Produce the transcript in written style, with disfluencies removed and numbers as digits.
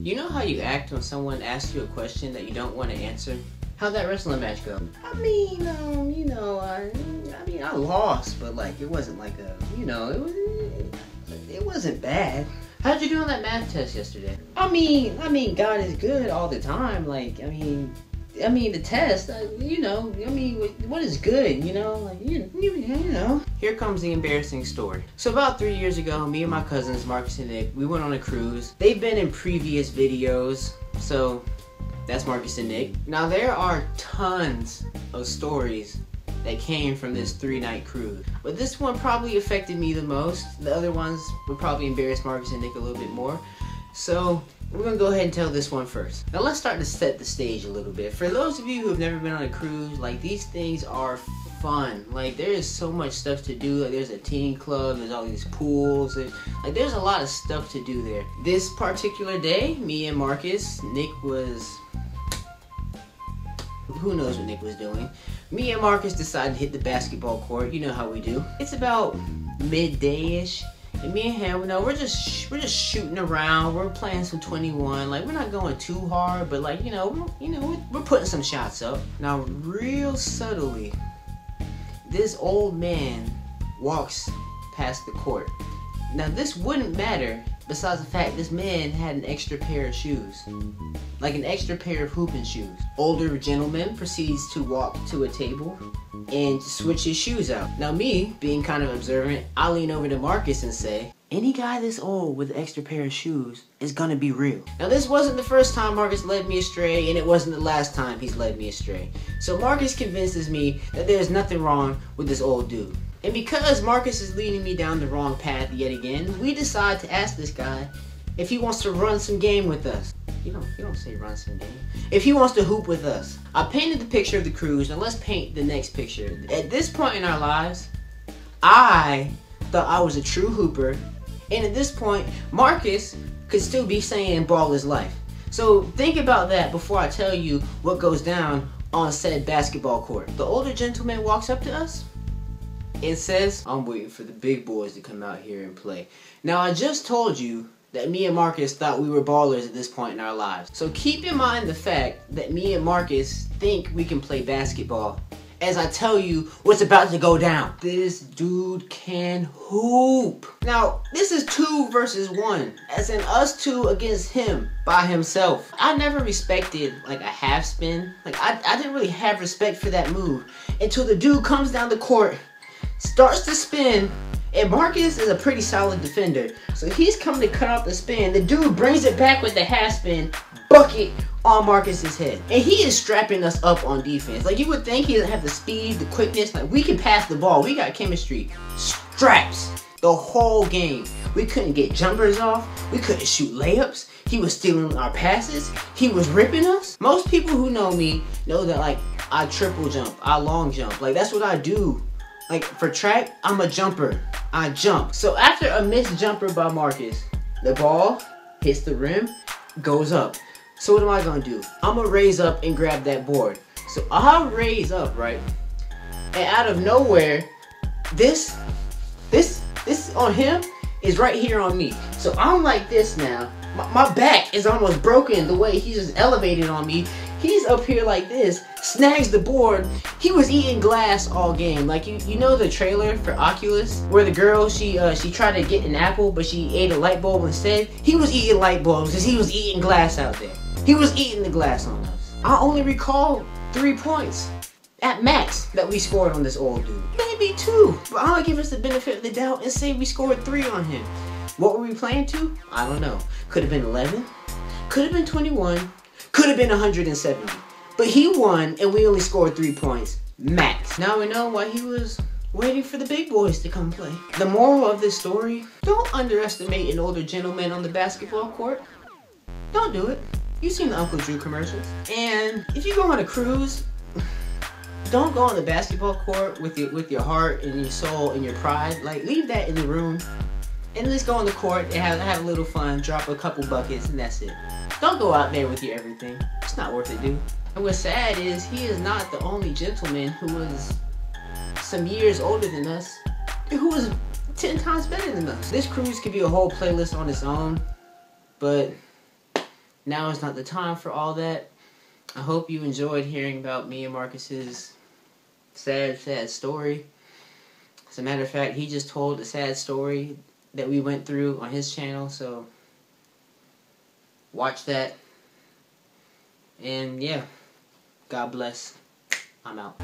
You know how you act when someone asks you a question that you don't want to answer? How'd that wrestling match go? I mean, I lost, but like, it wasn't like a, it wasn't bad. How'd you do on that math test yesterday? I mean, God is good all the time. Like, I mean, the test, what is good, Here comes the embarrassing story. So about 3 years ago, me and my cousins, Marcus and Nick, we went on a cruise. They've been in previous videos, so that's Marcus and Nick. Now there are tons of stories that came from this 3-night cruise, but this one probably affected me the most. The other ones would probably embarrass Marcus and Nick a little bit more. So we're gonna go ahead and tell this one first. Now let's start to set the stage a little bit. For those of you who have never been on a cruise, like, these things are fun. Like, there is so much stuff to do. Like, there's a teen club, there's all these pools, there's a lot of stuff to do there. This particular day, me and Marcus, Nick was, who knows what Nick was doing. Me and Marcus decided to hit the basketball court. You know how we do. It's about midday-ish. And me and him, we're just shooting around. We're playing some 21. Like, we're not going too hard, but like, we're putting some shots up. Now, real subtly, this old man walks past the court. Now, this wouldn't matter besides the fact this man had an extra pair of shoes. Like an extra pair of hooping shoes. Older gentleman proceeds to walk to a table and switch his shoes out. Now me, being kind of observant, I lean over to Marcus and say, any guy this old with an extra pair of shoes is gonna be real. Now this wasn't the first time Marcus led me astray, and it wasn't the last time he's led me astray. So Marcus convinces me that there's nothing wrong with this old dude. And because Marcus is leading me down the wrong path yet again, we decide to ask this guy if he wants to run some game with us. You don't say run some game. If he wants to hoop with us. I painted the picture of the cruise, now let's paint the next picture. At this point in our lives, I thought I was a true hooper, and at this point, Marcus could still be saying ball is life. So think about that before I tell you what goes down on said basketball court. The older gentleman walks up to us and says, I'm waiting for the big boys to come out here and play. Now I just told you that me and Marcus thought we were ballers at this point in our lives. So keep in mind the fact that me and Marcus think we can play basketball as I tell you what's about to go down. This dude can hoop. Now, this is 2 versus 1, as in us 2 against him by himself. I never respected like a half spin. Like, I didn't really have respect for that move until the dude comes down the court, starts to spin, and Marcus is a pretty solid defender. So he's coming to cut off the spin. The dude brings it back with the half spin, bucket on Marcus's head. And he is strapping us up on defense. Like, you would think he doesn't have the speed, the quickness. Like, we can pass the ball. We got chemistry. Straps the whole game. We couldn't get jumpers off. We couldn't shoot layups. He was stealing our passes. He was ripping us. Most people who know me know that, like, I triple jump. I long jump. Like, that's what I do. Like, for track, I'm a jumper. I jump. So after a missed jumper by Marcus, the ball hits the rim, goes up. So what am I gonna do? I'm gonna raise up and grab that board. So I'll raise up, right? And out of nowhere, this on him is right here on me. So I'm like this now. My back is almost broken the way he's just elevated on me. He's up here like this, snags the board. He was eating glass all game. Like, you know the trailer for Oculus where the girl, she tried to get an apple but she ate a light bulb instead? He was eating light bulbs because he was eating glass out there. He was eating the glass on us. I only recall 3 points at max that we scored on this old dude. Maybe 2, but I'm gonna give us the benefit of the doubt and say we scored 3 on him. What were we playing to? I don't know. Could have been 11, could have been 21, could have been 170. But he won and we only scored 3 points, max. Now we know why he was waiting for the big boys to come play. The moral of this story, don't underestimate an older gentleman on the basketball court. Don't do it. You've seen the Uncle Drew commercials. And if you go on a cruise, don't go on the basketball court with your heart and your soul and your pride. Like, leave that in the room and let's go on the court and have a little fun, drop a couple buckets, and that's it. Don't go out there with your everything. It's not worth it, dude. And what's sad is he is not the only gentleman who was some years older than us, who was 10 times better than us. This cruise could be a whole playlist on its own, but Now is not the time for all that. I hope you enjoyed hearing about me and Marcus's sad story. As a matter of fact, he just told a sad story that we went through on his channel, so watch that. And yeah, God bless. I'm out.